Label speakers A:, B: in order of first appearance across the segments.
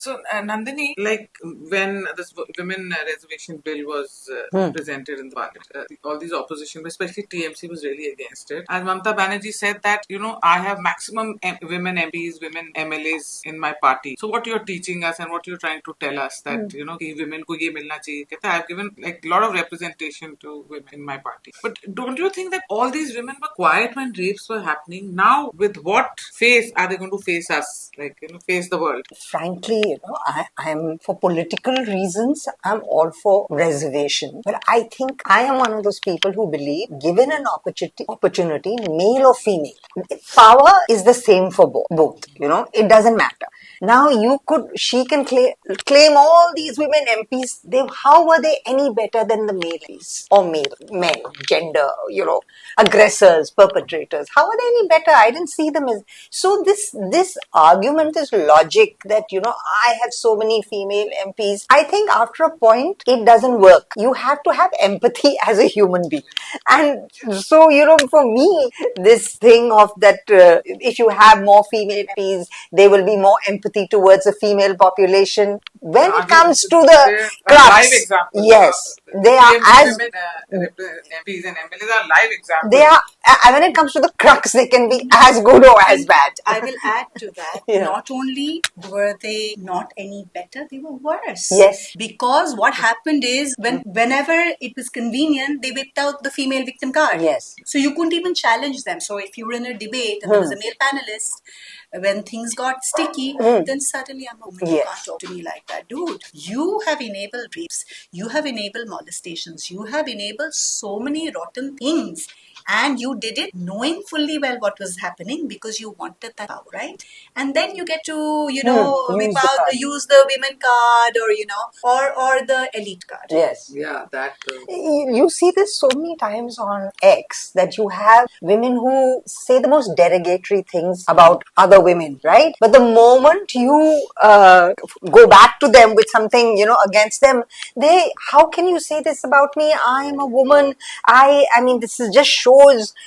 A: So, Nandini, like when this women reservation bill was presented in the parliament, all these opposition, especially TMC, was really against it. And Mamata Banerjee said that, I have maximum women MPs, women MLAs in my party. So, what you're teaching us and what you're trying to tell us that, कि women को ये मिलना चाहिए. कहता है, I've given like a lot of representation to women in my party. But don't you think that all these women were quiet when rapes were happening? Now, with what face are they going to face us? Like, face the world?
B: Frankly, I'm for political reasons, I'm all for reservation. But I think I am one of those people who believe, given an opportunity, male or female, power is the same for both. It doesn't matter. Now she can claim all these women MPs. How were they any better than the male MPs or men, gender, aggressors, perpetrators? How are they any better? I didn't see them as. So this argument is logic that, I have so many female MPs. I think after a point, it doesn't work. You have to have empathy as a human being. And so, for me, this thing of that if you have more female MPs, there will be more empathy towards the female population. When it comes to the crux, yes, they are as
A: MPs and MLAs are live examples.
B: they are. When it comes to the crux, they can be as good or as bad.
C: I will add to that. Yeah. Not only were they not any better, they were worse.
B: Yes.
C: Because what happened is whenever it was convenient, they whipped out the female victim card.
B: Yes.
C: So you couldn't even challenge them. So if you were in a debate and there was a male panelist, when things got sticky, then suddenly I'm a woman. You can't talk to me like that. Dude, you have enabled rapes. You have enabled molestations. You have enabled so many rotten things. And you did it knowing fully well what was happening because you wanted that power, right? And then you get to, use the women card or the elite card.
B: Yes.
A: Yeah, that.
B: You see this so many times on X that you have women who say the most derogatory things about other women, right? But the moment you go back to them with something, against them, how can you say this about me? I am a woman. I mean, this is just shows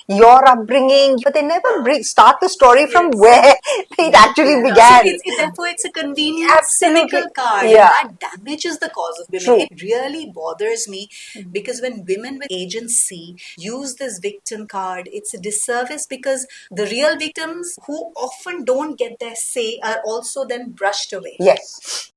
B: your upbringing, but they never start the story from where it actually began.
C: Therefore, it's a convenient, cynical card.
B: Yeah.
C: That damages the cause of women.
B: True.
C: It really bothers me because when women with agency use this victim card, it's a disservice because the real victims who often don't get their say are also then brushed away.
B: Yes.